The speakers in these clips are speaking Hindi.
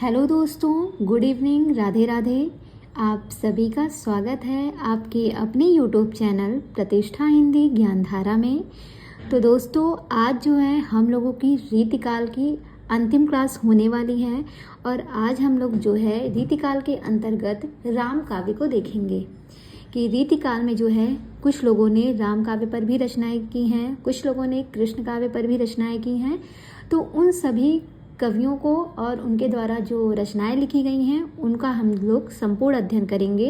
हेलो दोस्तों, गुड इवनिंग, राधे राधे। आप सभी का स्वागत है आपके अपने यूट्यूब चैनल प्रतिष्ठा हिंदी ज्ञानधारा में। तो दोस्तों, आज जो है हम लोगों की रीतिकाल की अंतिम क्लास होने वाली है और आज हम लोग जो है रीतिकाल के अंतर्गत राम काव्य को देखेंगे कि रीतिकाल में जो है कुछ लोगों ने राम काव्य पर भी रचनाएं की हैं, कुछ लोगों ने कृष्ण काव्य पर भी रचनाएं की हैं। तो उन सभी कवियों को और उनके द्वारा जो रचनाएं लिखी गई हैं उनका हम लोग संपूर्ण अध्ययन करेंगे।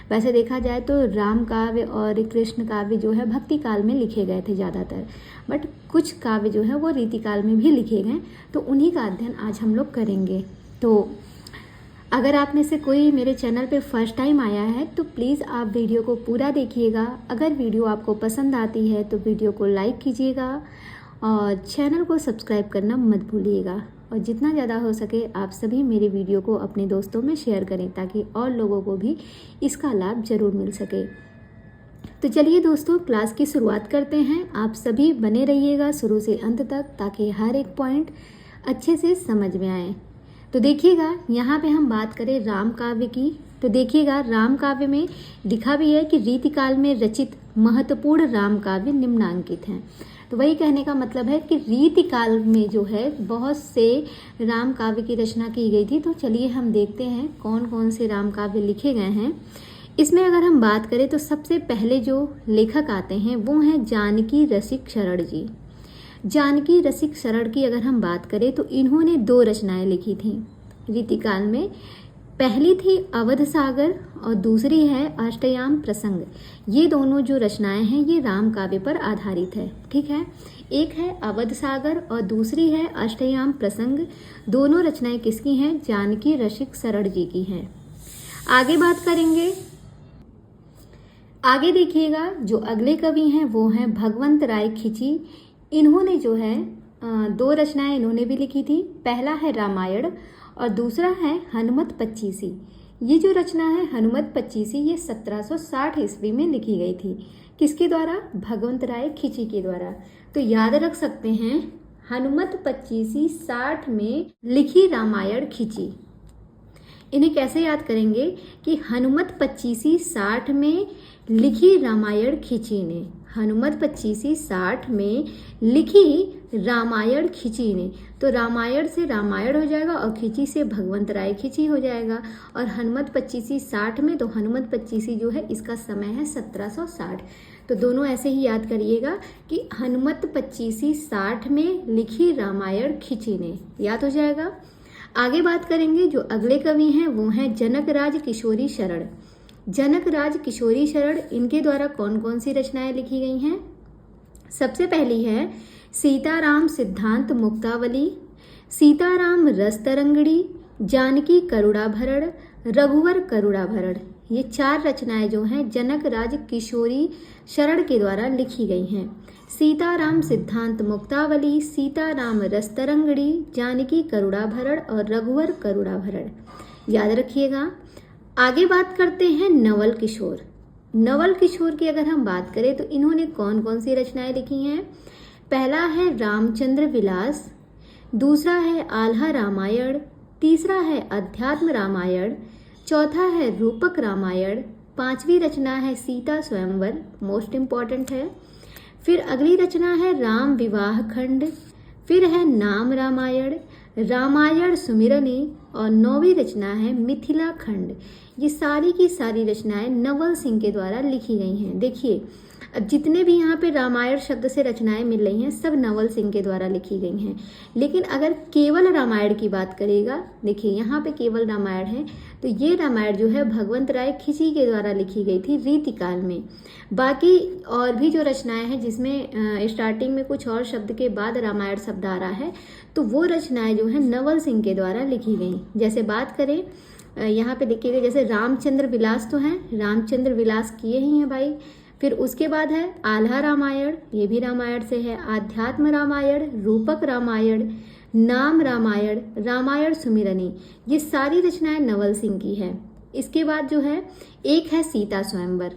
वैसे देखा जाए तो राम काव्य और कृष्ण काव्य जो है भक्ति काल में लिखे गए थे ज़्यादातर, बट कुछ काव्य जो है वो रीतिकाल में भी लिखे गए, तो उन्हीं का अध्ययन आज हम लोग करेंगे। तो अगर आप में से कोई मेरे चैनल पे फर्स्ट टाइम आया है तो प्लीज़ आप वीडियो को पूरा देखिएगा। अगर वीडियो आपको पसंद आती है तो वीडियो को लाइक कीजिएगा और चैनल को सब्सक्राइब करना मत भूलिएगा। और जितना ज़्यादा हो सके आप सभी मेरे वीडियो को अपने दोस्तों में शेयर करें ताकि और लोगों को भी इसका लाभ ज़रूर मिल सके। तो चलिए दोस्तों, क्लास की शुरुआत करते हैं। आप सभी बने रहिएगा शुरू से अंत तक ताकि हर एक पॉइंट अच्छे से समझ में आए। तो देखिएगा, यहाँ पे हम बात करें राम काव्य की, तो देखिएगा राम काव्य में लिखा भी है कि रीतिकाल में रचित महत्वपूर्ण राम काव्य निम्नांकित हैं। तो वही कहने का मतलब है कि रीतिकाल में जो है बहुत से राम काव्य की रचना की गई थी। तो चलिए हम देखते हैं कौन कौन से राम काव्य लिखे गए हैं। इसमें अगर हम बात करें तो सबसे पहले जो लेखक आते हैं वो हैं जानकी रसिक शरण जी। जानकी रसिक शरण की अगर हम बात करें तो इन्होंने 2 रचनाएं लिखी थी रीतिकाल में। पहली थी अवध सागर और दूसरी है अष्टयाम प्रसंग। ये दोनों जो रचनाएं हैं ये राम काव्य पर आधारित है, ठीक है। एक है अवध सागर और दूसरी है अष्टयाम प्रसंग। दोनों रचनाएं किसकी हैं? जानकी रसिक शरण जी की हैं। आगे बात करेंगे, आगे देखिएगा जो अगले कवि हैं वो हैं भगवंत राय खिची। इन्होंने जो है 2 रचनाएं इन्होंने भी लिखी थी। पहला है रामायण और दूसरा है हनुमत पच्चीसी। ये जो रचना है हनुमत पच्चीसी ये 1760 ईस्वी में लिखी गई थी। किसके द्वारा? भगवंत राय खिची के द्वारा। तो याद रख सकते हैं हनुमत पच्चीसी 60 में लिखी रामायण खिची। इन्हें कैसे याद करेंगे कि हनुमत पच्चीसी 60 में लिखी रामायण खिची ने, हनुमत पच्चीसी 60 में लिखी रामायण खिची ने। तो रामायण से रामायण हो जाएगा और खिची से भगवंत राय खिची हो जाएगा। और हनुमत पच्चीसी 60 में, तो हनुमत पच्चीसी जो है इसका समय है 1760। तो दोनों ऐसे ही याद करिएगा कि हनुमत पच्चीसी 60 में लिखी रामायण खिची ने, याद हो जाएगा। आगे बात करेंगे, जो अगले कवि हैं वो हैं जनकराज किशोरी शरण। जनकराज किशोरी शरण, इनके द्वारा कौन कौन सी रचनाएं लिखी गई हैं? सबसे पहली है सीताराम सिद्धांत मुक्तावली, सीताराम रस तरंगड़ी, जानकी करुणाभरण, रघुवर करुणाभरण। ये 4 रचनाएं जो हैं जनकराज किशोरी शरण के द्वारा लिखी गई हैं। सीताराम सिद्धांत मुक्तावली, सीताराम रस तरंगड़ी, जानकी करुणाभरण और रघुवर करुणाभरण, याद रखिएगा। आगे बात करते हैं नवल किशोर। नवल किशोर की अगर हम बात करें तो इन्होंने कौन कौन सी रचनाएं लिखी हैं? पहला है रामचंद्र विलास, दूसरा है आल्हा रामायण, तीसरा है अध्यात्म रामायण, चौथा है रूपक रामायण, 5वीं रचना है सीता स्वयंवर, मोस्ट इम्पॉर्टेंट है। फिर अगली रचना है राम विवाह खंड, फिर है नाम रामायण, रामायण सुमिरनी और 9वीं रचना है मिथिला खंड। ये सारी की सारी रचनाएं नवल सिंह के द्वारा लिखी गई हैं। देखिए, अब जितने भी यहाँ पे रामायण शब्द से रचनाएं मिल रही हैं सब नवल सिंह के द्वारा लिखी गई हैं। लेकिन अगर केवल रामायण की बात करेगा, देखिए यहाँ पे केवल रामायण है, तो ये रामायण जो है भगवंत राय खिची के द्वारा लिखी गई थी रीतिकाल में। बाकी और भी जो रचनाएं हैं जिसमें स्टार्टिंग में कुछ और शब्द के बाद रामायण शब्द आ रहा है, तो वो रचनाएं जो है नवल सिंह के द्वारा लिखी गई। जैसे बात करें यहाँ पे देखिएगा, जैसे रामचंद्र विलास तो हैं, रामचंद्र विलास किए ही हैं भाई। फिर उसके बाद है आल्हा रामायण, ये भी रामायण से है, आध्यात्म रामायण, रूपक रामायण, नाम रामायण, रामायण सुमिरनी, ये सारी रचनाएं नवल सिंह की है। इसके बाद जो है एक है सीता स्वयंवर।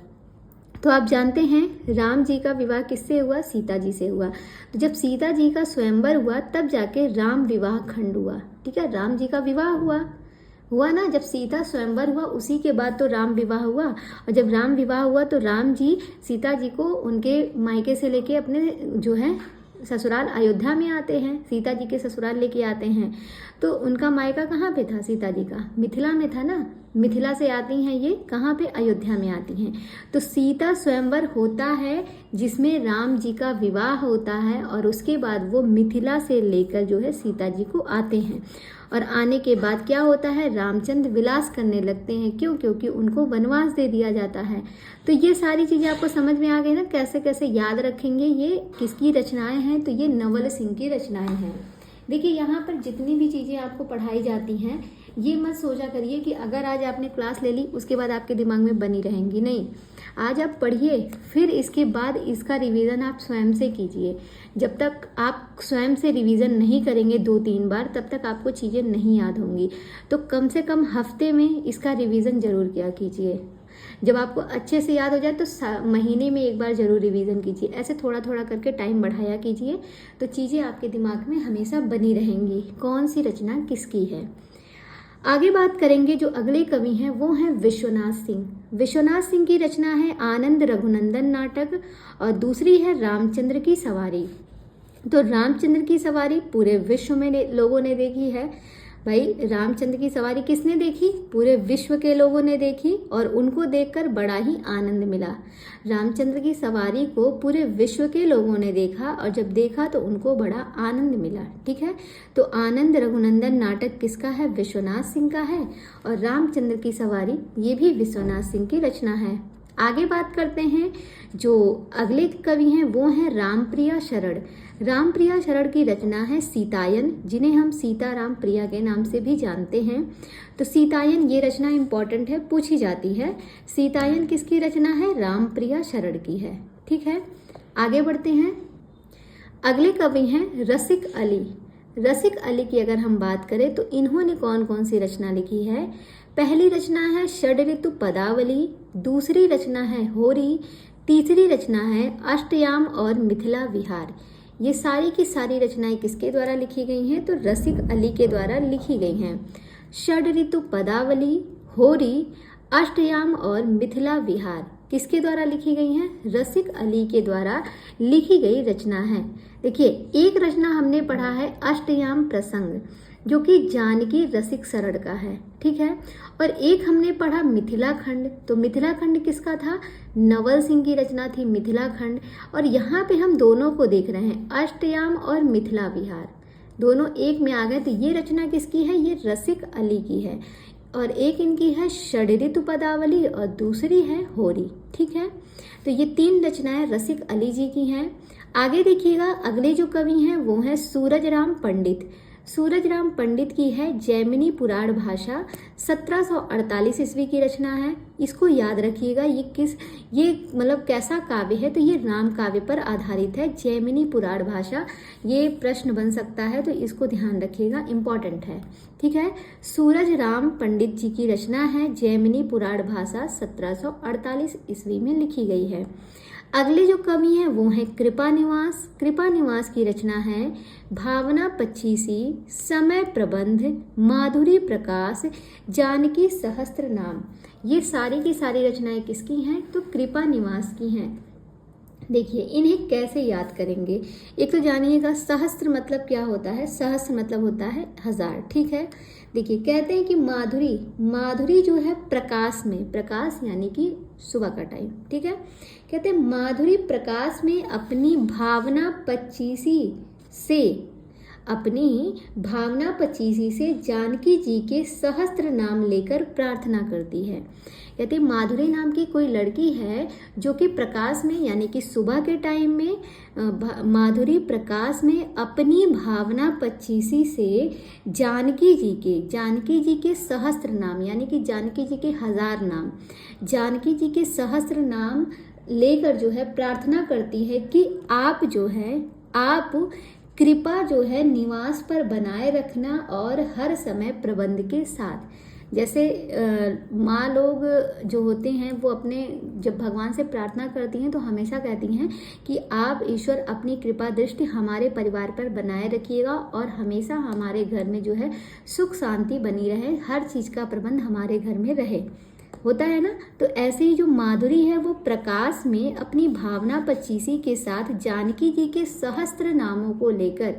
तो आप जानते हैं राम जी का विवाह किससे हुआ? सीता जी से हुआ। तो जब सीता जी का स्वयंवर हुआ तब जाके राम विवाह खंड हुआ। ठीक है। राम जी का विवाह हुआ ना, जब सीता स्वयंवर हुआ उसी के बाद तो राम विवाह हुआ। और जब राम विवाह हुआ तो राम जी सीता जी को उनके मायके से लेके अपने जो है ससुराल अयोध्या में आते हैं, सीता जी के ससुराल लेके आते हैं। तो उनका मायका कहाँ पे था सीता जी का? मिथिला में था ना। मिथिला से आती हैं ये कहाँ पे? अयोध्या में आती हैं। तो सीता स्वयंवर होता है जिसमें राम जी का विवाह होता है और उसके बाद वो मिथिला से लेकर जो है सीता जी को आते हैं। और आने के बाद क्या होता है? रामचंद्र विलास करने लगते हैं। क्यों? क्योंकि उनको वनवास दे दिया जाता है। तो ये सारी चीज़ें आपको समझ में आ गई ना, कैसे कैसे याद रखेंगे। ये किसकी रचनाएं हैं? तो ये नवल सिंह की रचनाएं हैं। देखिए यहाँ पर जितनी भी चीज़ें आपको पढ़ाई जाती हैं, ये मत सोचा करिए कि अगर आज आपने क्लास ले ली उसके बाद आपके दिमाग में बनी रहेंगी। नहीं, आज आप पढ़िए, फिर इसके बाद इसका रिवीजन आप स्वयं से कीजिए। जब तक आप स्वयं से रिवीजन नहीं करेंगे 2-3 बार, तब तक आपको चीज़ें नहीं याद होंगी। तो कम से कम हफ्ते में इसका रिवीजन जरूर किया कीजिए। जब आपको अच्छे से याद हो जाए तो महीने में एक बार जरूर रिवीजन कीजिए। ऐसे थोड़ा थोड़ा करके टाइम बढ़ाया कीजिए, तो चीज़ें आपके दिमाग में हमेशा बनी रहेंगी कौन सी रचना किसकी है। आगे बात करेंगे, जो अगले कवि हैं वो हैं विश्वनाथ सिंह। विश्वनाथ सिंह की रचना है आनंद रघुनंदन नाटक और दूसरी है रामचंद्र की सवारी। तो रामचंद्र की सवारी पूरे विश्व में लोगों ने देखी है। भाई रामचंद्र की सवारी किसने देखी? पूरे विश्व के लोगों ने देखी और उनको देखकर बड़ा ही आनंद मिला। रामचंद्र की सवारी को पूरे विश्व के लोगों ने देखा और जब देखा तो उनको बड़ा आनंद मिला। ठीक है, तो आनंद रघुनंदन नाटक किसका है? विश्वनाथ सिंह का है। और रामचंद्र की सवारी ये भी विश्वनाथ सिंह की रचना है। आगे बात करते हैं, जो अगले कवि हैं वो हैं रामप्रिया शरण। रामप्रिया शरण की रचना है सीतायन, जिन्हें हम सीताराम प्रिया के नाम से भी जानते हैं। तो सीतायन ये रचना इंपॉर्टेंट है, पूछी जाती है। सीतायन किसकी रचना है? रामप्रिया शरण की है। ठीक है, आगे बढ़ते हैं। अगले कवि हैं रसिक अली। रसिक अली की अगर हम बात करें तो इन्होंने कौन कौन सी रचना लिखी है? पहली रचना है षड ऋतु पदावली, दूसरी रचना है होरी, तीसरी रचना है अष्टयाम और मिथिला विहार। ये सारी की सारी रचनाएं किसके द्वारा लिखी गई हैं? तो रसिक अली के द्वारा लिखी गई हैं। षड ऋतु पदावली, होरी, अष्टयाम और मिथिला विहार किसके द्वारा लिखी गई हैं? रसिक अली के द्वारा लिखी गई रचना है। देखिए, एक रचना हमने पढ़ा है अष्टयाम प्रसंग, जो कि जानकी रसिक शरण का है। ठीक है, और एक हमने पढ़ा मिथिला खंड। तो मिथिला खंड किसका था? नवल सिंह की रचना थी मिथिला खंड। और यहाँ पे हम दोनों को देख रहे हैं, अष्टयाम और मिथिला विहार दोनों एक में आ गए। तो ये रचना किसकी है? ये रसिक अली की है। और एक इनकी है षड ऋतु पदावली और दूसरी है होरी। ठीक है, तो ये 3 रचनाएं रसिक अली जी की हैं। आगे देखिएगा, अगले जो कवि हैं वो हैं सूरजराम पंडित। सूरजराम पंडित की है जैमिनी पुराण भाषा, 1748 ईस्वी की रचना है। इसको याद रखिएगा, ये मतलब कैसा काव्य है? तो ये राम काव्य पर आधारित है, जैमिनी पुराण भाषा। ये प्रश्न बन सकता है, तो इसको ध्यान रखिएगा, इंपॉर्टेंट है। ठीक है, सूरजराम पंडित जी की रचना है जैमिनी पुराण भाषा, 1748 ईस्वी में लिखी गई है। अगले जो कवि हैं वो हैं कृपानिवास। कृपानिवास की रचना है भावना पच्चीसी, समय प्रबंध, माधुरी प्रकाश, जानकी सहस्त्र नाम। ये सारी की सारी रचनाएं किसकी हैं? तो कृपानिवास की हैं। देखिए, इन्हें कैसे याद करेंगे? एक तो जानिएगा सहस्त्र मतलब क्या होता है? सहस्त्र मतलब होता है 1000। ठीक है, देखिए कहते हैं कि माधुरी जो है प्रकाश में, प्रकाश यानी कि सुबह का टाइम। ठीक है, कहते हैं माधुरी प्रकाश में अपनी भावना पच्चीसी से जानकी जी के सहस्त्र नाम लेकर प्रार्थना करती है। कहते हैं माधुरी नाम की कोई लड़की है जो कि प्रकाश में यानी कि सुबह के टाइम में माधुरी प्रकाश में अपनी भावना पच्चीसी से जानकी जी के सहस्त्र नाम यानी कि जानकी जी के 1000 नाम, जानकी जी के सहस्त्र नाम लेकर जो है प्रार्थना करती है कि आप कृपा जो है निवास पर बनाए रखना और हर समय प्रबंध के साथ। जैसे माँ लोग जो होते हैं वो अपने जब भगवान से प्रार्थना करती हैं तो हमेशा कहती हैं कि आप ईश्वर अपनी कृपा दृष्टि हमारे परिवार पर बनाए रखिएगा और हमेशा हमारे घर में जो है सुख शांति बनी रहे, हर चीज़ का प्रबंध हमारे घर में रहे, होता है ना। तो ऐसे ही जो माधुरी है वो प्रकाश में अपनी भावना पचीसी के साथ जानकी जी के सहस्त्र नामों को लेकर,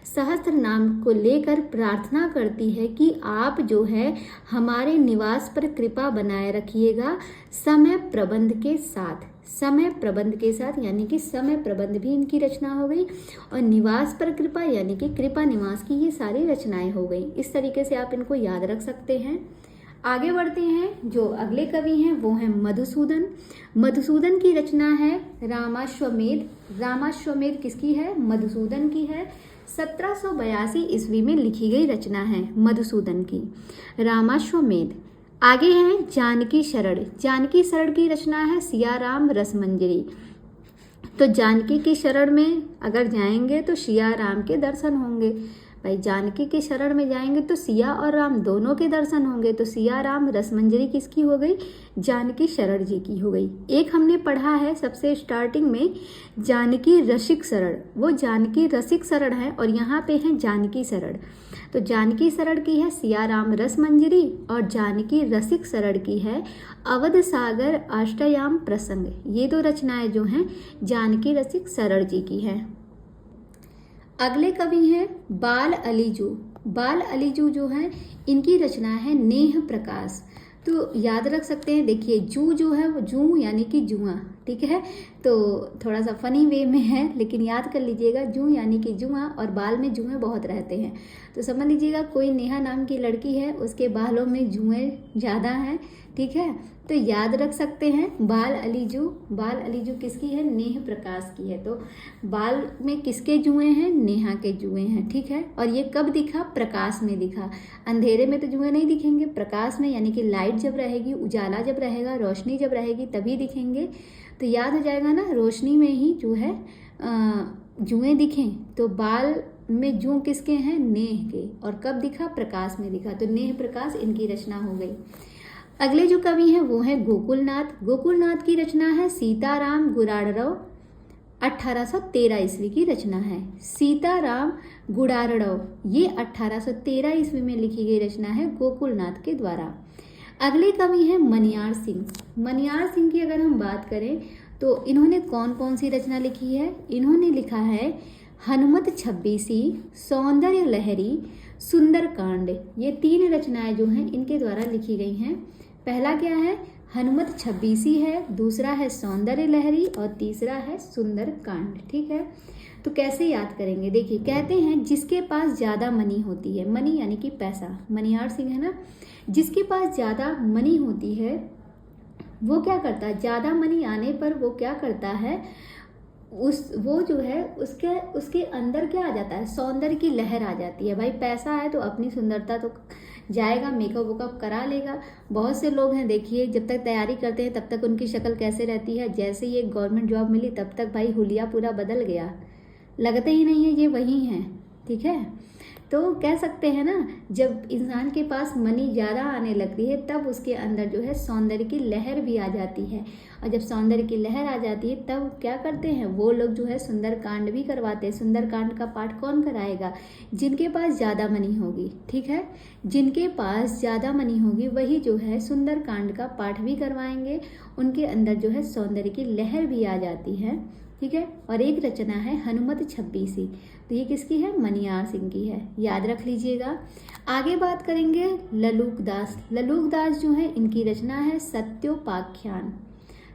सहस्त्र नाम को लेकर प्रार्थना करती है कि आप जो है हमारे निवास पर कृपा बनाए रखिएगा समय प्रबंध के साथ, समय प्रबंध के साथ, यानी कि समय प्रबंध भी इनकी रचना हो गई और निवास पर कृपा यानी कि कृपा निवास की ये सारी रचनाएं हो गई। इस तरीके से आप इनको याद रख सकते हैं। आगे बढ़ते हैं, जो अगले कवि हैं वो हैं मधुसूदन। मधुसूदन की रचना है रामाश्वमेध। रामाश्वमेध किसकी है? मधुसूदन की है। 1782 ईस्वी में लिखी गई रचना है मधुसूदन की, रामाश्वमेध। आगे हैं जानकी शरण। जानकी शरण की रचना है सियाराम रसमंजरी। तो जानकी की शरण में अगर जाएंगे तो सिया राम के दर्शन होंगे। भाई जानकी के शरण में जाएंगे तो सिया और राम दोनों के दर्शन होंगे। तो सिया राम रसमंजरी किसकी हो गई? जानकी शरण जी की हो गई। एक हमने पढ़ा है सबसे स्टार्टिंग में जानकी रसिक शरण, वो जानकी रसिक शरण है और यहाँ पे है जानकी शरण। तो जानकी शरण की है सिया राम रसमंजरी और जानकी रसिक शरण की है अवध सागर अष्टयाम प्रसंग। ये दो रचनाएं जो हैं जानकी रसिक शरण जी की हैं। अगले कवि हैं बाल अलीजू। बाल अलीजू जो है इनकी रचना है नेह प्रकाश। तो याद रख सकते हैं, देखिए जू जो है वो जू यानी कि जुआ, ठीक है। तो थोड़ा सा फनी वे में है लेकिन याद कर लीजिएगा, जू यानी कि जुआ और बाल में जुएं बहुत रहते हैं। तो समझ लीजिएगा कोई नेहा नाम की लड़की है, उसके बालों में जुएं ज़्यादा हैं, ठीक है। तो याद रख सकते हैं बाल अलीजू। बाल अलीजू किसकी है? नेह प्रकाश की है। तो बाल में किसके जुएं हैं? नेहा के जुएं हैं, ठीक है। और ये कब दिखा? प्रकाश में दिखा। अंधेरे में तो जुएं नहीं दिखेंगे, प्रकाश में यानी कि लाइट जब रहेगी, उजाला जब रहेगा, रोशनी जब रहेगी तभी दिखेंगे। तो याद हो जाएगा ना, रोशनी में ही जो है जुएं दिखें। तो बाल में जू किसके हैं? नेह के। और कब दिखा? प्रकाश में दिखा। तो नेह प्रकाश इनकी रचना हो गई। अगले जो कवि हैं वो है गोकुलनाथ। गोकुलनाथ की रचना है सीताराम गुराड़रव। 1813 ईस्वी की रचना है सीताराम गुराड़रव। ये 1813 ईस्वी में लिखी गई रचना है गोकुलनाथ के द्वारा। अगले कवि हैं मनियार सिंह। मनियार सिंह की अगर हम बात करें तो इन्होंने कौन कौन सी रचना लिखी है? इन्होंने लिखा है हनुमत छब्बीसी, सौंदर्य लहरी, सुंदरकांड। ये 3 रचनाएं जो हैं इनके द्वारा लिखी गई हैं। पहला क्या है? हनुमत छब्बीसी है, दूसरा है सौंदर्य लहरी और तीसरा है सुंदरकांड, ठीक है। तो कैसे याद करेंगे? देखिए कहते हैं जिसके पास ज़्यादा मनी होती है, मनी यानी कि पैसा, मनियार सिंह है ना, जिसके पास ज़्यादा मनी होती है वो क्या करता है? ज़्यादा मनी आने पर वो क्या करता है? वो जो है उसके अंदर क्या आ जाता है? सौंदर्य की लहर आ जाती है। भाई पैसा है तो अपनी सुंदरता तो जाएगा, मेकअप वेकअप करा लेगा। बहुत से लोग हैं देखिए, जब तक तैयारी करते हैं तब तक उनकी शक्ल कैसे रहती है, जैसे ही एक गवर्नमेंट जॉब मिली तब तक भाई हुलिया पूरा बदल गया, लगते ही नहीं है ये वही हैं, ठीक है। तो कह सकते हैं ना, जब इंसान के पास मनी ज़्यादा आने लगती है तब उसके अंदर जो है सौंदर्य की लहर भी आ जाती है। और जब सौंदर्य की लहर आ जाती है तब क्या करते हैं वो लोग जो है सुंदरकांड भी करवाते हैं। सुंदरकांड का पाठ कौन कराएगा? जिनके पास ज़्यादा मनी होगी, ठीक है। जिनके पास ज़्यादा मनी होगी वही जो है सुंदरकांड का पाठ भी करवाएंगे। उनके अंदर जो है सौंदर्य की लहर भी आ जाती है, ठीक है। और एक रचना है हनुमत छब्बीसी। तो ये किसकी है? मनियार सिंह की है, याद रख लीजिएगा। आगे बात करेंगे ललूक दास। ललूक दास जो है इनकी रचना है सत्योपाख्यान।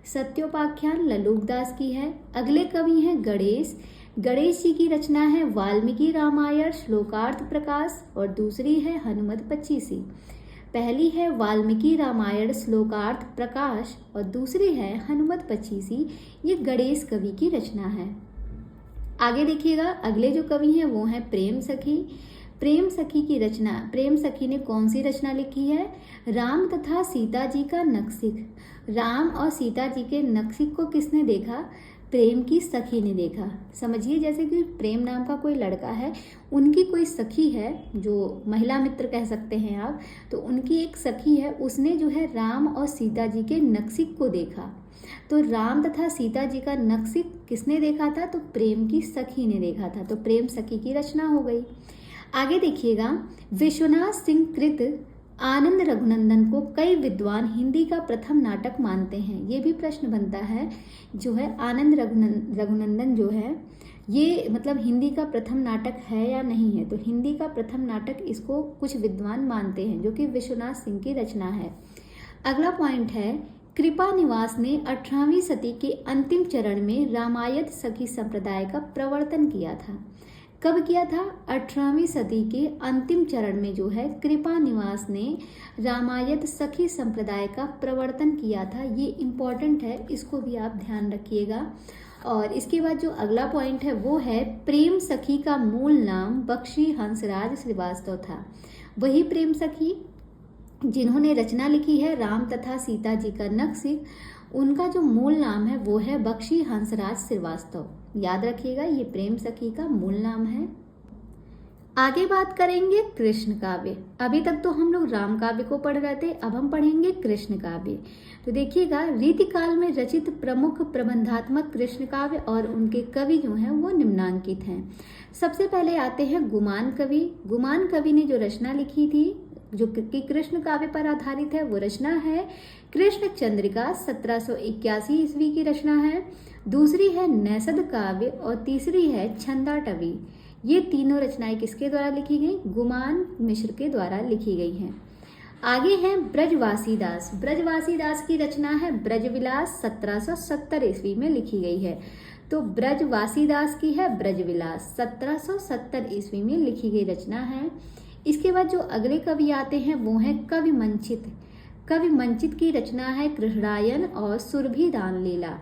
सत्योपाख्यान ललूक दास की है। अगले कवि हैं गणेश। गणेश जी की रचना है वाल्मीकि रामायण श्लोकार्थ प्रकाश और दूसरी है हनुमत पच्चीसी। पहली है वाल्मीकि रामायण श्लोकार्थ प्रकाश और दूसरी है हनुमत पच्चीसी। ये गणेश कवि की रचना है। आगे देखिएगा, अगले जो कवि हैं वो हैं प्रेम सखी। प्रेम सखी की रचना, प्रेम सखी ने कौन सी रचना लिखी है? राम तथा सीता जी का नक्शिक। राम और सीता जी के नक्शिक को किसने देखा? प्रेम की सखी ने देखा। समझिए, जैसे कि प्रेम नाम का कोई लड़का है, उनकी कोई सखी है, जो महिला मित्र कह सकते हैं आप, तो उनकी एक सखी है, उसने जो है राम और सीता जी के नक्सिक को देखा। तो राम तथा सीता जी का नक्सिक किसने देखा था? तो प्रेम की सखी ने देखा था। तो प्रेम सखी की रचना हो गई। आगे देखिएगा, विश्वनाथ सिंह कृत आनंद रघुनंदन को कई विद्वान हिंदी का प्रथम नाटक मानते हैं। ये भी प्रश्न बनता है, जो है आनंद रघुनंदन जो है, ये मतलब हिंदी का प्रथम नाटक है या नहीं है? तो हिंदी का प्रथम नाटक इसको कुछ विद्वान मानते हैं, जो कि विश्वनाथ सिंह की रचना है। अगला पॉइंट है, कृपा निवास ने 18वीं सदी के अंतिम चरण में रामायण सखी संप्रदाय का प्रवर्तन किया था। कब किया था? 18वीं सदी के अंतिम चरण में जो है कृपा निवास ने रामायण सखी संप्रदाय का प्रवर्तन किया था। ये इम्पॉर्टेंट है, इसको भी आप ध्यान रखिएगा। और इसके बाद जो अगला पॉइंट है वो है, प्रेम सखी का मूल नाम बख्शी हंसराज श्रीवास्तव था। वही प्रेम सखी जिन्होंने रचना लिखी है राम तथा सीता जी का नक्सिक, उनका जो मूल नाम है वो है बख्शी हंसराज श्रीवास्तव। याद रखिएगा, ये प्रेम सखी का मूल नाम है। आगे बात करेंगे कृष्ण काव्य। अभी तक तो हम लोग राम काव्य को पढ़ रहे थे, अब हम पढ़ेंगे कृष्ण काव्य। तो देखिएगा, रीतिकाल में रचित प्रमुख प्रबंधात्मक कृष्ण काव्य और उनके कवि जो हैं वो निम्नांकित हैं। सबसे पहले आते हैं गुमान कवि। गुमान कवि ने जो रचना लिखी थी, जो कि कृष्ण काव्य पर आधारित है, वो रचना है कृष्ण चंद्रिका, 1781 ईस्वी की रचना है। दूसरी है नैषध काव्य और तीसरी है छंदाटवी। ये तीनों रचनाएं किसके द्वारा लिखी गई? गुमान मिश्र के द्वारा लिखी गई हैं। आगे है ब्रजवासी दास। ब्रजवासी दास की रचना है ब्रजविलास, 1770 ईस्वी में लिखी गई है। तो ब्रजवासी दास की है ब्रजविलास, 1770 ईस्वी में लिखी गई रचना है। इसके बाद जो अगले कवि आते हैं वो हैं कवि मंचित। कवि मंचित की रचना है कृष्णायन और सुरभिदान लीला।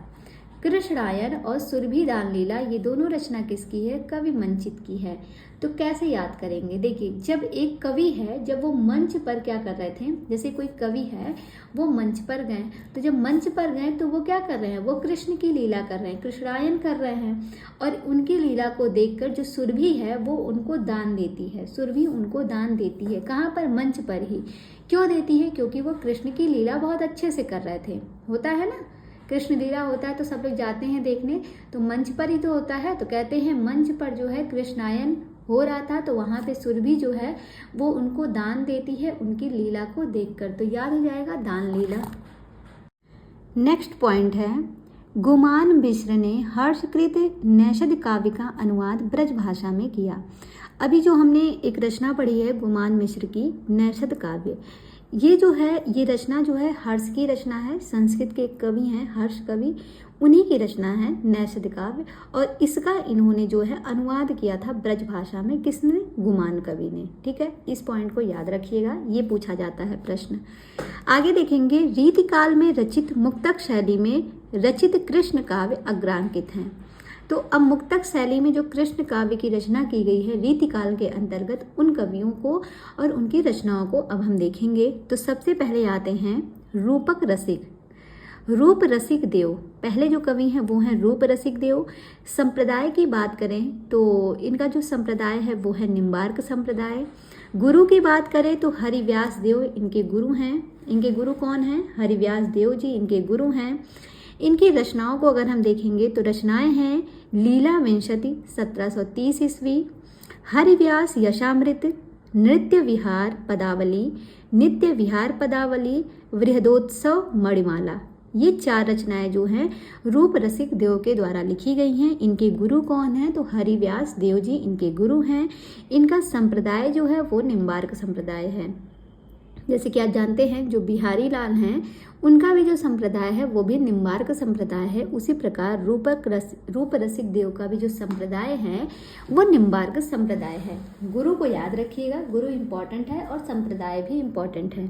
कृष्णायन और सुरभिदान लीला, ये दोनों रचना किसकी है? कवि मंचित की है। तो कैसे याद करेंगे? देखिए, जब एक कवि है, जब वो मंच पर क्या कर रहे थे, जैसे कोई कवि है वो मंच पर गए, तो जब मंच पर गए तो वो क्या कर रहे हैं? वो कृष्ण की लीला कर रहे हैं, कृष्णायन कर रहे हैं। और उनकी लीला को देखकर जो सुरभि है वो उनको दान देती है। सुरभि उनको दान देती है, कहाँ पर? मंच पर ही। क्यों देती है? क्योंकि वो कृष्ण की लीला बहुत अच्छे से कर रहे थे। होता है ना, कृष्ण लीला होता है तो सब लोग जाते हैं देखने, तो मंच पर ही तो होता है। तो कहते हैं मंच पर जो है कृष्णायन हो रहा था, तो वहाँ पे सुरभि जो है वो उनको दान देती है उनकी लीला को देखकर। तो याद हो जाएगा, दान लीला। नेक्स्ट पॉइंट है, गुमान मिश्र ने हर्षकृत नैषध काव्य का अनुवाद ब्रज भाषा में किया। अभी जो हमने एक रचना पढ़ी है गुमान मिश्र की, नैषध काव्य, ये जो है, ये रचना जो है हर्ष की रचना है। संस्कृत के एक कवि हैं हर्ष कवि, उन्हीं की रचना है नैषध काव्य। और इसका इन्होंने जो है अनुवाद किया था ब्रज भाषा में। किसने? गुमान कवि ने। ठीक है, इस पॉइंट को याद रखिएगा, ये पूछा जाता है प्रश्न। आगे देखेंगे, रीतिकाल में रचित मुक्तक शैली में रचित कृष्ण काव्य अग्रांकित हैं। तो अब मुक्तक शैली में जो कृष्ण काव्य की रचना की गई है रीतिकाल के अंतर्गत, उन कवियों को और उनकी रचनाओं को अब हम देखेंगे। तो सबसे पहले आते हैं रूपक रसिक। रूप रसिक देव, पहले जो कवि हैं वो हैं रूप रसिक देव। संप्रदाय की बात करें तो इनका जो संप्रदाय है वो है निम्बार्क संप्रदाय। गुरु की बात करें तो हरिव्यास देव इनके गुरु हैं। इनके गुरु कौन हैं? हरिव्यास देव जी इनके गुरु हैं। इनकी रचनाओं को अगर हम देखेंगे तो रचनाएं हैं लीला विंशति, 1730 ईस्वी, हरिव्यास यशामृत, नृत्य विहार पदावली, नित्य विहार पदावली, वृहदोत्सव मणिमाला। ये 4 रचनाएं जो हैं रूप रसिक देव के द्वारा लिखी गई हैं। इनके गुरु कौन हैं? तो हरिव्यास देव जी इनके गुरु हैं। इनका संप्रदाय जो है वो निम्बार्क संप्रदाय है। जैसे कि आप जानते हैं जो लाल हैं उनका भी जो संप्रदाय है वो भी निम्बार्क संप्रदाय है। उसी प्रकार रूप रसिक देव का भी जो संप्रदाय है वो निम्बार्क संप्रदाय है। गुरु को याद रखिएगा, गुरु इम्पॉर्टेंट है और संप्रदाय भी इम्पॉर्टेंट है।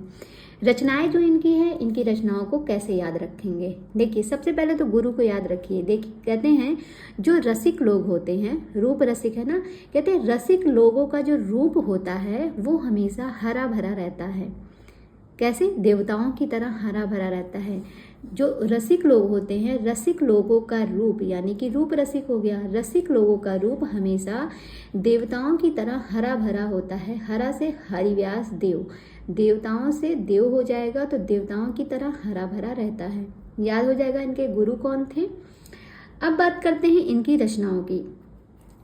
रचनाएं जो इनकी हैं, इनकी रचनाओं को कैसे याद रखेंगे? देखिए, सबसे पहले तो गुरु को याद रखिए। देखिए, कहते हैं जो रसिक लोग होते हैं, रूप रसिक है ना, कहते हैं रसिक लोगों का जो रूप होता है वो हमेशा हरा भरा रहता है। कैसे? देवताओं की तरह हरा भरा रहता है। जो रसिक लोग होते हैं, रसिक लोगों का रूप, यानी कि रूप रसिक हो गया, रसिक लोगों का रूप हमेशा देवताओं की तरह हरा भरा होता है। हरा से हरिव्यास देव, देवताओं से देव हो जाएगा तो देवताओं की तरह हरा भरा रहता है। याद हो जाएगा इनके गुरु कौन थे। अब बात करते हैं इनकी रचनाओं की।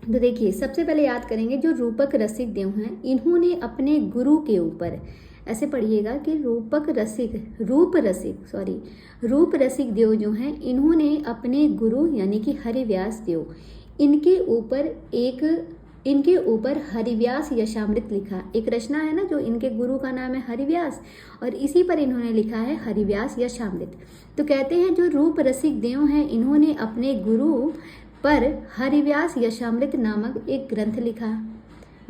तो देखिए, सबसे पहले याद करेंगे जो रूपक रसिक देव हैं, इन्होंने अपने गुरु के ऊपर, ऐसे पढ़िएगा कि रूप रसिक देव जो हैं, इन्होंने अपने गुरु यानी कि हरिव्यास देव, इनके ऊपर हरिव्यास यशामृत लिखा। एक रचना है ना, जो इनके गुरु का नाम है हरिव्यास, और इसी पर इन्होंने लिखा है हरिव्यास यशामृत। तो कहते हैं जो रूप रसिक देव हैं, इन्होंने अपने गुरु पर हरिव्यास यशामृत नामक एक ग्रंथ लिखा।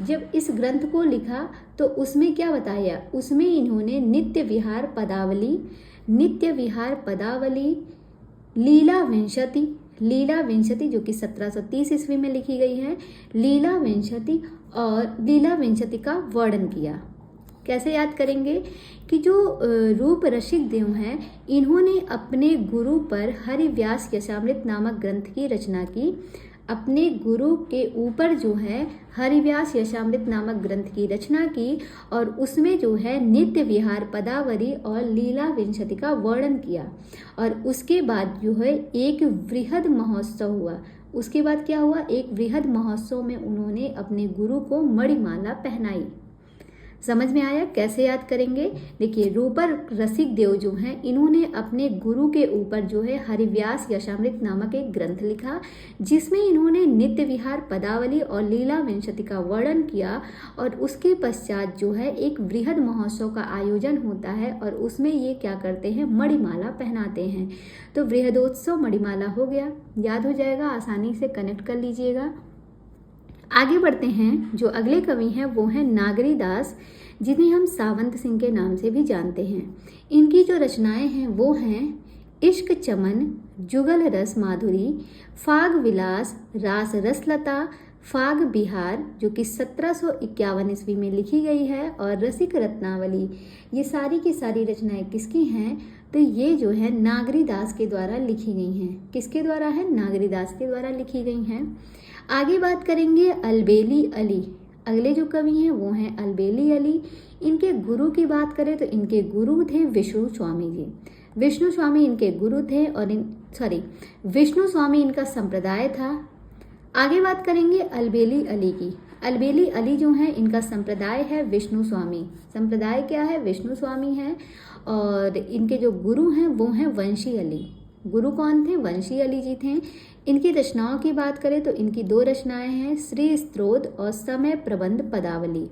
जब इस ग्रंथ को लिखा तो उसमें क्या बताया? उसमें इन्होंने नित्य विहार पदावली, लीला विंशति जो कि 1730 ईस्वी में लिखी गई है, लीला विंशति का वर्णन किया। कैसे याद करेंगे कि जो रूप रसिक देव हैं, इन्होंने अपने गुरु पर हरिव्यास यशामृत नामक ग्रंथ की रचना की। अपने गुरु के ऊपर जो है हरिव्यास यशामृत नामक ग्रंथ की रचना की, और उसमें जो है नित्य विहार पदावली और लीला विंशति का वर्णन किया। और उसके बाद जो है एक वृहद महोत्सव हुआ। उसके बाद क्या हुआ? एक वृहद महोत्सव में उन्होंने अपने गुरु को मणिमाला पहनाई। समझ में आया कैसे याद करेंगे? देखिए, रूपक रसिक देव जो हैं, इन्होंने अपने गुरु के ऊपर जो है हरिव्यास यशामृत नामक एक ग्रंथ लिखा, जिसमें इन्होंने नित्य विहार पदावली और लीला विंशति का वर्णन किया। और उसके पश्चात जो है एक वृहद महोत्सव का आयोजन होता है, और उसमें ये क्या करते हैं? मणिमाला पहनाते हैं। तो वृहदोत्सव मणिमाला हो गया, याद हो जाएगा, आसानी से कनेक्ट कर लीजिएगा। आगे बढ़ते हैं। जो अगले कवि हैं वो हैं नागरी दास, जिन्हें हम सावंत सिंह के नाम से भी जानते हैं। इनकी जो रचनाएं हैं वो हैं इश्क चमन, जुगल रस माधुरी, फाग विलास, रास रसलता, फाग बिहार जो कि 1751 ईस्वी में लिखी गई है, और रसिक रत्नावली। ये सारी की सारी रचनाएं किसकी हैं? तो ये जो है नागरी दास के द्वारा लिखी गई हैं। किसके द्वारा है? नागरी दास के द्वारा लिखी गई हैं। आगे बात करेंगे अलबेली अली। अगले जो कवि हैं वो हैं अलबेली अली। इनके गुरु की बात करें तो इनके गुरु थे विष्णु स्वामी जी। विष्णु स्वामी इनके गुरु थे, और विष्णु स्वामी इनका संप्रदाय था। आगे बात करेंगे अलबेली अली की। अलबेली अली जो हैं, इनका संप्रदाय है विष्णु स्वामी। संप्रदाय क्या है? विष्णु स्वामी है। और इनके जो गुरु हैं वो हैं वंशी अली। गुरु कौन थे? वंशी अली जी थे। इनकी रचनाओं की बात करें तो इनकी दो रचनाएं हैं, श्री स्त्रोत और समय प्रबंध पदावली।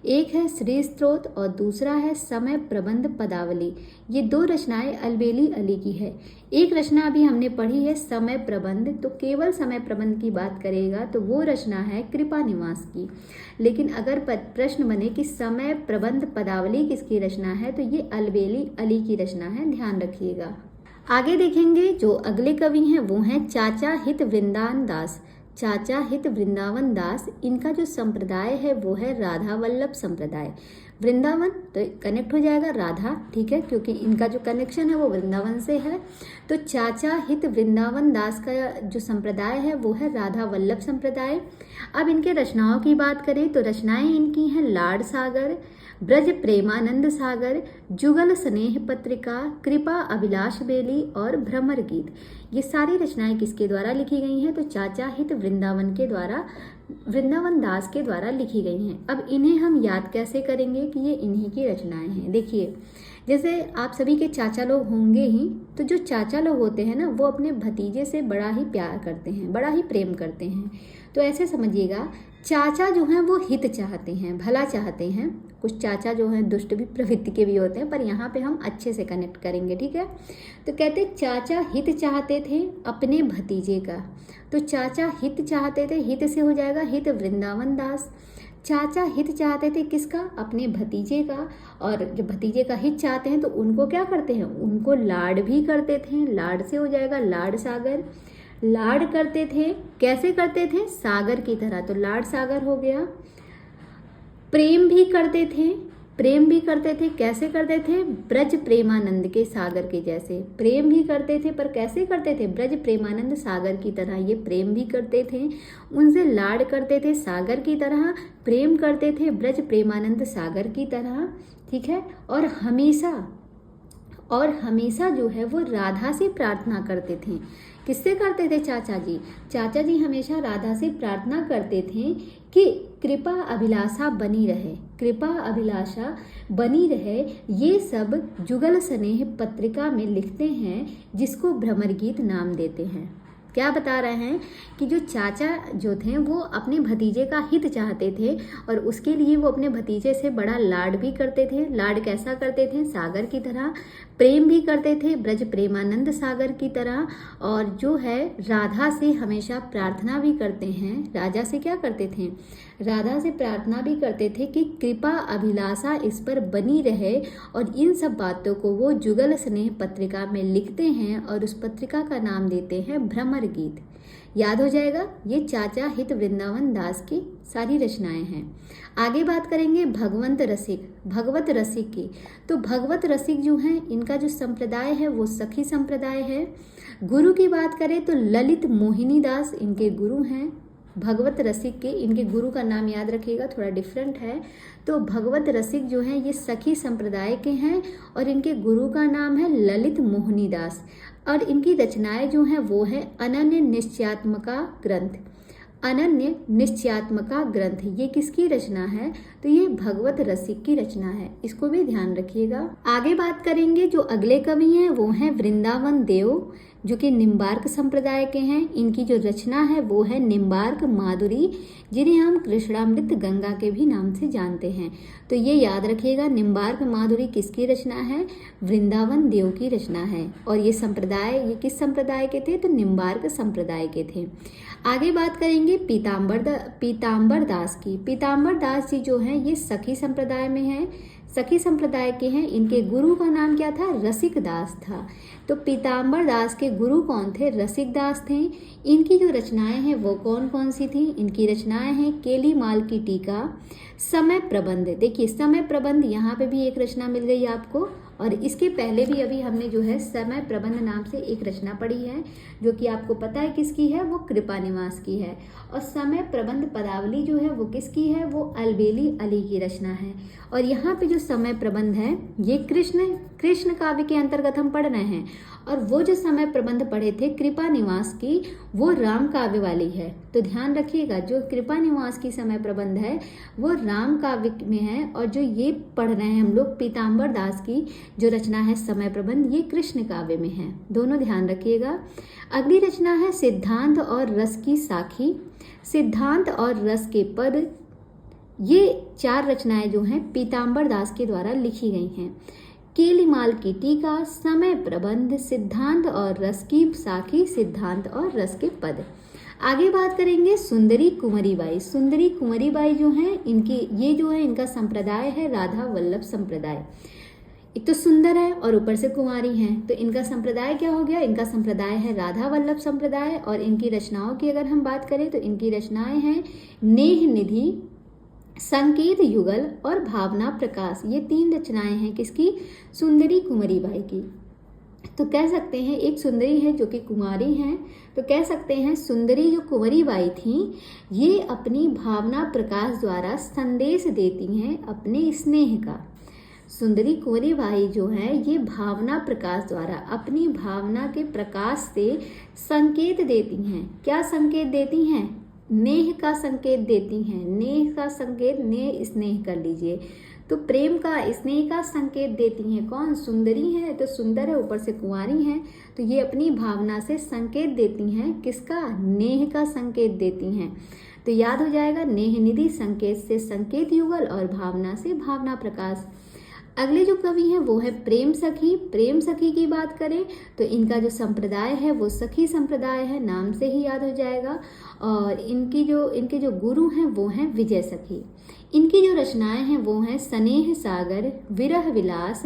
एक है श्री स्त्रोत और दूसरा है समय प्रबंध पदावली। ये दो रचनाएं अलबेली अली की है। एक रचना अभी हमने पढ़ी है समय प्रबंध, तो केवल समय प्रबंध की बात करेगा तो वो रचना है कृपा निवास की। लेकिन अगर प्रश्न बने कि समय प्रबंध पदावली किसकी रचना है, तो ये अलबेली अली की रचना है, ध्यान रखिएगा। आगे देखेंगे जो अगले कवि हैं वो हैं चाचा हित वृंदावन दास। चाचा हित वृंदावन दास, इनका जो संप्रदाय है वो है राधा वल्लभ संप्रदाय। वृंदावन तो कनेक्ट हो जाएगा राधा, ठीक है, क्योंकि इनका जो कनेक्शन है वो वृंदावन से है। तो चाचा हित वृंदावन दास का जो संप्रदाय है वो है राधा वल्लभ संप्रदाय। अब इनके रचनाओं की बात करें तो रचनाएं इनकी हैं लाड सागर, ब्रज प्रेमानंद सागर, जुगल स्नेह पत्रिका, कृपा अभिलाष बेली और भ्रमर गीत। ये सारी रचनाएं किसके द्वारा लिखी गई हैं? तो चाचा हित वृंदावन के द्वारा, वृंदावन दास के द्वारा लिखी गई हैं। अब इन्हें हम याद कैसे करेंगे कि ये इन्हीं की रचनाएं हैं? देखिए, जैसे आप सभी के चाचा लोग होंगे ही, तो जो चाचा लोग होते हैं ना, वो अपने भतीजे से बड़ा ही प्यार करते हैं, बड़ा ही प्रेम करते हैं। तो ऐसे समझिएगा, चाचा जो हैं वो हित चाहते हैं, भला चाहते हैं। कुछ चाचा जो हैं दुष्ट भी प्रवृत्ति के भी होते हैं, पर यहाँ पे हम अच्छे से कनेक्ट करेंगे, ठीक है। तो कहते चाचा हित चाहते थे अपने भतीजे का। तो चाचा हित चाहते थे, हित से हो जाएगा हित वृंदावन दास। चाचा हित चाहते थे किसका? अपने भतीजे का। और जब भतीजे का हित चाहते हैं तो उनको क्या करते हैं? उनको लाड भी करते थे। लाड से हो जाएगा लाड सागर। लाड करते थे, कैसे करते थे? सागर की तरह, तो लाड सागर हो गया। प्रेम भी करते थे, प्रेम भी करते थे, कैसे करते थे? ब्रज प्रेमानंद के सागर के जैसे प्रेम भी करते थे, पर कैसे करते थे? ब्रज प्रेमानंद सागर की तरह ये प्रेम भी करते थे, उनसे लाड करते थे सागर की तरह, प्रेम करते थे ब्रज प्रेमानंद सागर की तरह, ठीक है। और हमेशा जो है वो राधा से प्रार्थना करते थे। किससे करते थे? चाचा जी। चाचा जी हमेशा राधा से प्रार्थना करते थे कि कृपा अभिलाषा बनी रहे, कृपा अभिलाषा बनी रहे। ये सब जुगल स्नेह पत्रिका में लिखते हैं, जिसको भ्रमर गीत नाम देते हैं। क्या बता रहे हैं कि जो चाचा जो थे वो अपने भतीजे का हित चाहते थे, और उसके लिए वो अपने भतीजे से बड़ा लाड भी करते थे। लाड कैसा करते थे? सागर की तरह। प्रेम भी करते थे ब्रज प्रेमानंद सागर की तरह, और जो है राधा से हमेशा प्रार्थना भी करते हैं। राजा से क्या करते थे? राधा से प्रार्थना भी करते थे कि कृपा अभिलाषा इस पर बनी रहे, और इन सब बातों को वो जुगल स्नेह पत्रिका में लिखते हैं, और उस पत्रिका का नाम देते हैं भ्रमर गीत। याद हो जाएगा, ये चाचा हित वृंदावन दास की सारी रचनाएं हैं। आगे बात करेंगे भगवंत रसिक, भगवत रसिक की। तो भगवत रसिक जो हैं, इनका जो संप्रदाय है वो सखी संप्रदाय है। गुरु की बात करें तो ललित मोहिनी दास इनके गुरु हैं। भगवत रसिक के, इनके गुरु का नाम याद रखिएगा, थोड़ा डिफरेंट है। तो भगवत रसिक जो हैं ये सखी संप्रदाय के हैं, और इनके गुरु का नाम है ललित मोहिनी दास। और इनकी रचनाएं जो हैं वो है अनन्य निश्चयात्मका ग्रंथ। अनन्य निश्चयात्मका ग्रंथ ये किसकी रचना है? तो ये भगवत रसिक की रचना है, इसको भी ध्यान रखिएगा। आगे बात करेंगे, जो अगले कवि हैं वो हैं वृंदावन देव, जो कि निम्बार्क संप्रदाय के हैं। इनकी जो रचना है वो है निम्बार्क माधुरी, जिन्हें हम कृष्णामृत गंगा के भी नाम से जानते हैं। तो ये याद रखिएगा, निम्बार्क माधुरी किसकी रचना है? वृंदावन देव की रचना है। और ये संप्रदाय, ये किस संप्रदाय के थे? तो निम्बार्क संप्रदाय के थे। आगे बात करेंगे पीताम्बर दास की। पीताम्बर दास जी जो हैं ये सखी संप्रदाय में हैं, सखी संप्रदाय के हैं। इनके गुरु का नाम क्या था? रसिक दास था। तो पीताम्बर दास के गुरु कौन थे? रसिक दास थे। इनकी जो रचनाएं हैं वो कौन कौन सी थी? इनकी रचनाएं हैं केली माल की टीका, समय प्रबंध। देखिए समय प्रबंध, यहाँ पे भी एक रचना मिल गई आपको, और इसके पहले भी अभी हमने जो है समय प्रबंध नाम से एक रचना पढ़ी है, जो कि आपको पता है किसकी है? वो कृपा निवास की है। और समय प्रबंध पदावली जो है वो किसकी है? वो अलबेली अली की रचना है। और यहाँ पे जो समय प्रबंध है ये कृष्ण काव्य के अंतर्गत हम पढ़ रहे हैं, और वो जो समय प्रबंध पढ़े थे कृपा निवास की, वो राम काव्य वाली है। तो ध्यान रखिएगा, जो कृपा निवास की समय प्रबंध है वो राम काव्य में है, और जो ये पढ़ रहे हैं हम लोग पीताम्बर दास की जो रचना है समय प्रबंध, ये कृष्ण काव्य में है। दोनों ध्यान रखिएगा। अगली रचना है सिद्धांत और रस की साखी, सिद्धांत और रस के पद। ये चार रचनाएं जो हैं पीताम्बर दास के द्वारा लिखी गई हैं। केलीमाल की टीका, समय प्रबंध, सिद्धांत और रस की साखी, सिद्धांत और रस के पद। आगे बात करेंगे सुंदरी कुंवरी बाई। सुंदरी कुंवरी बाई जो हैं, इनकी ये जो है इनका संप्रदाय है राधा वल्लभ संप्रदाय। एक तो सुंदर है और ऊपर से कुंवारी हैं, तो इनका संप्रदाय क्या हो गया? इनका संप्रदाय है राधा वल्लभ संप्रदाय। और इनकी रचनाओं की अगर हम बात करें तो इनकी रचनाएं हैं नेह निधि, संकेत युगल और भावना प्रकाश। ये तीन रचनाएं हैं किसकी? सुंदरी कुंवरी बाई की। तो कह सकते हैं एक सुंदरी है जो कि कुंवारी हैं, तो कह सकते हैं सुंदरी जो कुंवरी बाई थी, ये अपनी भावना प्रकाश द्वारा संदेश देती हैं अपने स्नेह का। सुंदरी कुंवरी बाई जो है ये भावना प्रकाश द्वारा अपनी भावना के प्रकाश से संकेत देती हैं। क्या संकेत देती हैं? नेह का संकेत देती हैं। नेह का संकेत, नेह स्नेह कर लीजिए, तो प्रेम का, स्नेह का संकेत देती हैं। कौन? सुंदरी है, तो सुंदर है, ऊपर से कुंवारी हैं, तो ये अपनी भावना से संकेत देती हैं। किसका? नेह का संकेत देती हैं। तो याद हो जाएगा, नेह निधि, संकेत से संकेत युगल और भावना से भावना प्रकाश। अगले जो कवि हैं वो है प्रेम सखी। प्रेम सखी की बात करें तो इनका जो संप्रदाय है वो सखी संप्रदाय है, नाम से ही याद हो जाएगा। और इनके जो गुरु हैं वो हैं विजय सखी। इनकी जो रचनाएं हैं वो हैं स्नेह सागर, विरह विलास,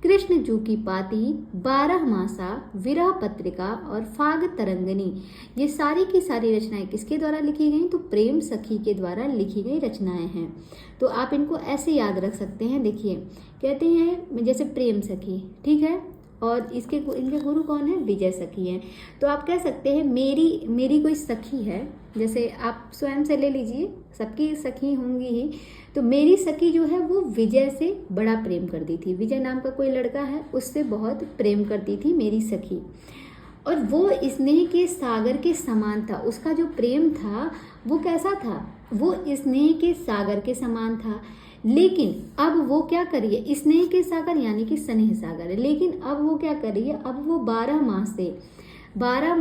कृष्ण जू की पाती, 12 मासा, विरह पत्रिका और फाग तरंगनी। ये सारी की सारी रचनाएं किसके द्वारा लिखी गई? तो प्रेम सखी के द्वारा लिखी गई रचनाएं हैं। तो आप इनको ऐसे याद रख सकते हैं। देखिए कहते हैं जैसे प्रेम सखी, ठीक है, और इनके गुरु कौन है? विजय सखी हैं। तो आप कह सकते हैं मेरी कोई सखी है, जैसे आप स्वयं से ले लीजिए, सबकी सखी होंगी ही। तो मेरी सखी जो है वो विजय से बड़ा प्रेम करती थी। विजय नाम का कोई लड़का है, उससे बहुत प्रेम करती थी मेरी सखी, और वो स्नेह के सागर के समान था। उसका जो प्रेम था वो कैसा था? वो स्नेह के सागर के समान था। लेकिन अब वो क्या करिए, स्नेह के सागर यानी कि स्नेह सागर है, लेकिन अब वो क्या करिए, अब वो 12 मास से 12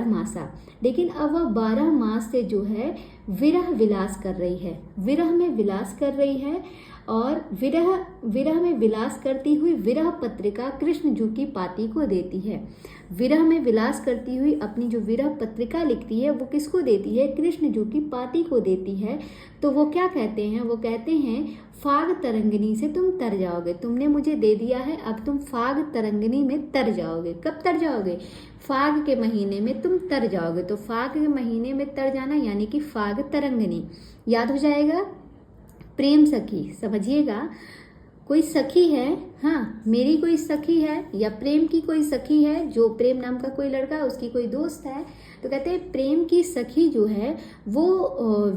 मासा, लेकिन अब वह 12 मास से जो है विरह विलास कर रही है, विरह में विलास कर रही है। और विरह में विलास करती हुई विरह पत्रिका कृष्ण जू की पाती को देती है। विरह में विलास करती हुई अपनी जो विरह पत्रिका लिखती है वो किसको देती है? कृष्ण जू की पाती को देती है। तो वो क्या कहते हैं? वो कहते हैं फाग तरंगिनी से तुम तर जाओगे। तुमने मुझे दे दिया है, अब तुम फाग तरंगिनी में तर जाओगे। कब तर जाओगे? फाग के महीने में तुम तर जाओगे। तो फाग के महीने में तर जाना यानी कि फाग तरंगिनी याद हो जाएगा। प्रेम सखी, समझिएगा, कोई सखी है, हाँ, मेरी कोई सखी है या प्रेम की कोई सखी है, जो प्रेम नाम का कोई लड़का है उसकी कोई दोस्त है। तो कहते हैं प्रेम की सखी जो है वो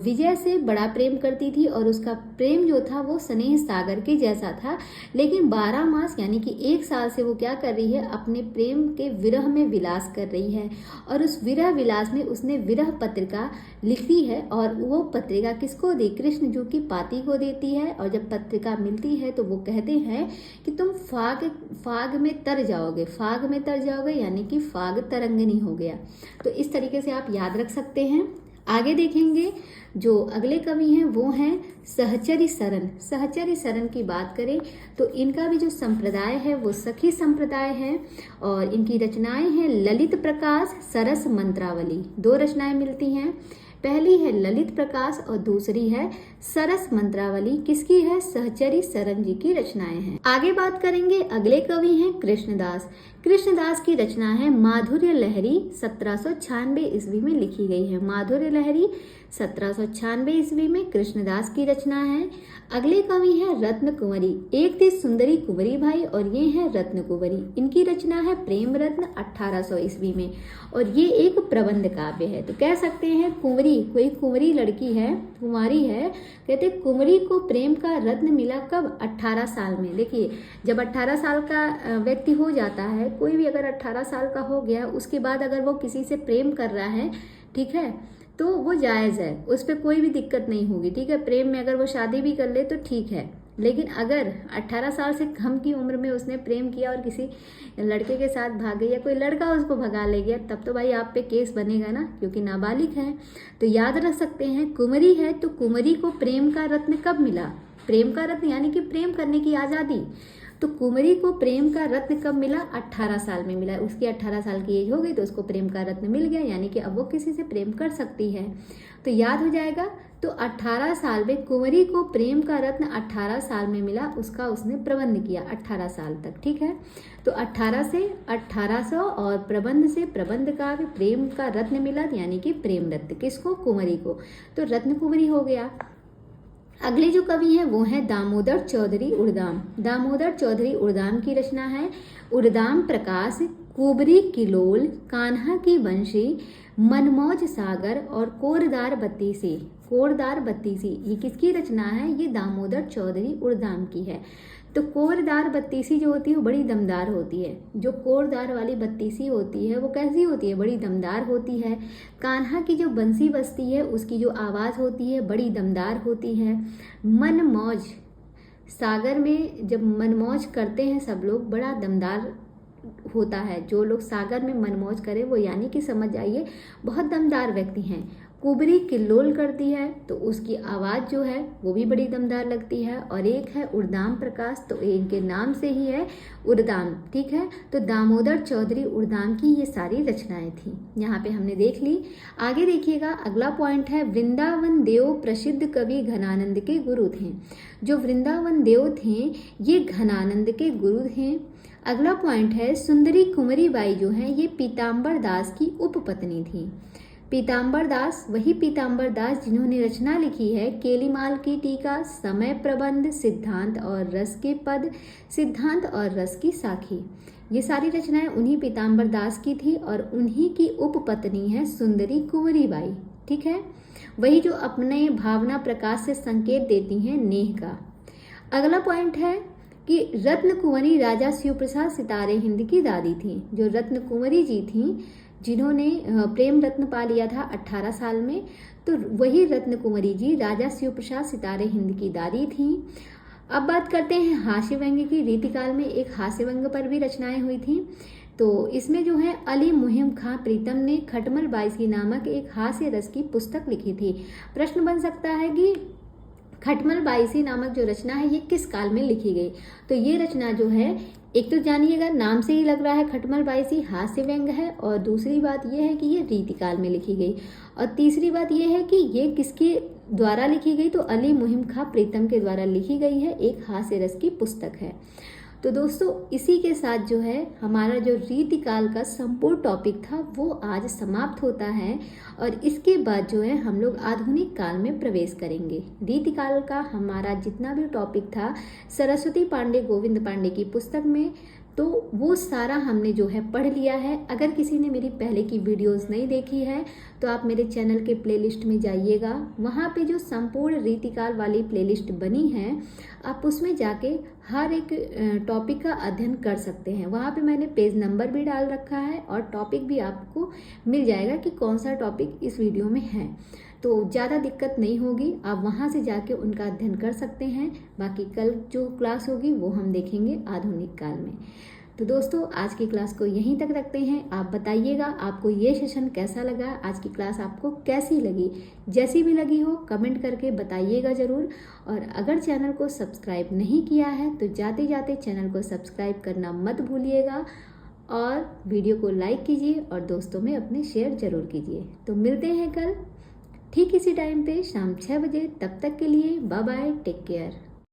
विजय से बड़ा प्रेम करती थी, और उसका प्रेम जो था वो स्नेह सागर के जैसा था। लेकिन 12 मास यानी कि 1 साल से वो क्या कर रही है? अपने प्रेम के विरह में विलास कर रही है, और उस विरह विलास में उसने विरह पत्रिका लिखी है, और वो पत्रिका किसको दी? कृष्ण जू की पाती को देती है। और जब पत्रिका मिलती है तो वो कहते हैं कि तुम फाग में तर जाओगे। फाग में तर जाओगे यानी कि फाग तरंगिनी हो गया। तो इस तरीके से आप याद रख सकते हैं। आगे देखेंगे जो अगले कवि हैं वो हैं सहचरी सरन। सहचरी सरन की बात करें तो इनका भी जो संप्रदाय है वो सखी संप्रदाय है, और इनकी रचनाएं हैं ललित प्रकाश, सरस मंत्रावली। 2 रचनाएं मिलती हैं। पहली है ललित प्रकाश और दूसरी है सरस मंत्रावली। किसकी है? सहचरी सरन जी की रचनाएं हैं। आगे बात करेंगे, अगले कवि हैं कृष्णदास। कृष्णदास की रचना है माधुर्य लहरी, 1796 ईस्वी में लिखी गई है। माधुर्य लहरी 1796 ईस्वी में कृष्णदास की रचना है। अगले कवि हैं रत्न कुंवरी। एक थी सुंदरी कुंवरी भाई और ये है रत्न कुंवरी। इनकी रचना है प्रेम रत्न, 1800 ईस्वी में, और ये एक प्रबंध काव्य है। तो कह सकते हैं कुंवरी, कोई कुंवरी लड़की है, कुंवारी है, कहते कुंवरी को प्रेम का रत्न मिला कब? 18 साल में। देखिए जब 18 साल का व्यक्ति हो जाता है, कोई भी अगर 18 साल का हो गया, उसके बाद अगर वो किसी से प्रेम कर रहा है, ठीक है, तो वो जायज़ है, उस पर कोई भी दिक्कत नहीं होगी, ठीक है। प्रेम में अगर वो शादी भी कर ले तो ठीक है। लेकिन अगर 18 साल से कम की उम्र में उसने प्रेम किया और किसी लड़के के साथ भागे, या कोई लड़का उसको भगा ले गया, तब तो भाई आप पे केस बनेगा ना, क्योंकि नाबालिग है। तो याद रख सकते हैं कुंवरी है तो कुंवरी को प्रेम का रत्न कब मिला? प्रेम का रत्न यानी कि प्रेम करने की आज़ादी। तो कुंवरी को प्रेम का रत्न कब मिला? 18 साल में मिला। उसकी 18 साल की एज हो गई तो उसको प्रेम का रत्न मिल गया, यानी कि अब वो किसी से प्रेम कर सकती है। तो याद हो जाएगा। तो 18 साल में कुंवरी को प्रेम का रत्न 18 साल में मिला, उसका उसने प्रबंध किया 18 साल तक, ठीक है। तो 18 से 1800 और प्रबंध से प्रबंध का प्रेम का रत्न मिला, यानी कि प्रेम रत्न किसको? कुंवरी को। तो रत्न कुंवरी हो गया। अगले जो कवि हैं वो हैं दामोदर चौधरी उड़दाम। दामोदर चौधरी उड़दाम की रचना है उड़दाम प्रकाश, कुबरी किलोल, कान्हा की बंशी, मनमौज सागर और कोरदार बत्तीसी। कोरदार बत्तीसी ये किसकी रचना है? ये दामोदर चौधरी उड़दाम की है। तो कोरदार बत्तीसी जो होती है वो बड़ी दमदार होती है। जो कोरदार वाली बत्तीसी होती है वो कैसी होती है? बड़ी दमदार होती है। कान्हा की जो बंसी बजती है उसकी जो आवाज़ होती है बड़ी दमदार होती है। मनमौज, सागर में जब मनमौज करते हैं सब लोग, बड़ा दमदार होता है। जो लोग सागर में मनमौज करें वो यानी कि समझ जाइए बहुत दमदार व्यक्ति हैं। कुबरी किल्लोल करती है, तो उसकी आवाज़ जो है वो भी बड़ी दमदार लगती है। और एक है उर्दाम प्रकाश, तो इनके नाम से ही है उर्दाम, ठीक है। तो दामोदर चौधरी उर्दाम की ये सारी रचनाएं थी, यहाँ पे हमने देख ली। आगे देखिएगा, अगला पॉइंट है वृंदावन देव प्रसिद्ध कवि घनानंद के गुरु थे। जो वृंदावन देव थे ये घनानंद के गुरु थे। अगला पॉइंट है सुंदरी कुंवरी बाई जो है ये पीताम्बर दास की उपपत्नी थी। पीताम्बर दास, वही पीताम्बर दास जिन्होंने रचना लिखी है केलीमाल की टीका, समय प्रबंध, सिद्धांत और रस के पद, सिद्धांत और रस की साखी। ये सारी रचनाएं उन्हीं पीताम्बर दास की थी और उन्हीं की उपपत्नी है सुंदरी कुंवरी बाई, ठीक है। वही जो अपने भावना प्रकाश से संकेत देती हैं नेह का। अगला पॉइंट है कि रत्न कुंवरी राजा शिव प्रसाद सितारे हिंद की दादी थी। जो रत्न कुंवरी जी थी जिन्होंने प्रेम रत्न पा लिया था 18 साल में, तो वही रत्न कुंवरी जी राजा शिव प्रसाद सितारे हिंद की दादी थी। अब बात करते हैं हास्य व्यंग्य की। रीतिकाल में एक हास्य व्यंग्य पर भी रचनाएं हुई थी। तो इसमें जो है अली मुहिम खां प्रीतम ने खटमल बाईसी नामक एक हास्य रस की पुस्तक लिखी थी। प्रश्न बन सकता है कि खटमल बाईसी नामक जो रचना है ये किस काल में लिखी गई। तो ये रचना जो है, एक तो जानिएगा नाम से ही लग रहा है खटमल बाईसी हास्य व्यंग्य है, और दूसरी बात ये है कि ये रीतिकाल में लिखी गई, और तीसरी बात ये है कि ये किसके द्वारा लिखी गई, तो अली मुहिम खां प्रीतम के द्वारा लिखी गई है, एक हास्य रस की पुस्तक है। तो दोस्तों इसी के साथ जो है हमारा जो रीतिकाल का संपूर्ण टॉपिक था वो आज समाप्त होता है, और इसके बाद जो है हम लोग आधुनिक काल में प्रवेश करेंगे। रीतिकाल का हमारा जितना भी टॉपिक था सरस्वती पांडे गोविंद पांडे की पुस्तक में, तो वो सारा हमने जो है पढ़ लिया है। अगर किसी ने मेरी पहले की वीडियोस नहीं देखी है तो आप मेरे चैनल के प्लेलिस्ट में जाइएगा, वहाँ पे जो संपूर्ण रीतिकाल वाली प्लेलिस्ट बनी है आप उसमें जाके हर एक टॉपिक का अध्ययन कर सकते हैं। वहाँ पे मैंने पेज नंबर भी डाल रखा है और टॉपिक भी आपको मिल जाएगा कि कौन सा टॉपिक इस वीडियो में है, तो ज़्यादा दिक्कत नहीं होगी, आप वहाँ से जाके उनका अध्ययन कर सकते हैं। बाकी कल जो क्लास होगी वो हम देखेंगे आधुनिक काल में। तो दोस्तों आज की क्लास को यहीं तक रखते हैं। आप बताइएगा आपको ये सेशन कैसा लगा, आज की क्लास आपको कैसी लगी। जैसी भी लगी हो कमेंट करके बताइएगा ज़रूर, और अगर चैनल को सब्सक्राइब नहीं किया है तो जाते जाते चैनल को सब्सक्राइब करना मत भूलिएगा, और वीडियो को लाइक कीजिए और दोस्तों में अपने शेयर ज़रूर कीजिए। तो मिलते हैं कल ठीक इसी टाइम पे शाम 6 बजे। तब तक के लिए बाय बाय, टेक केयर।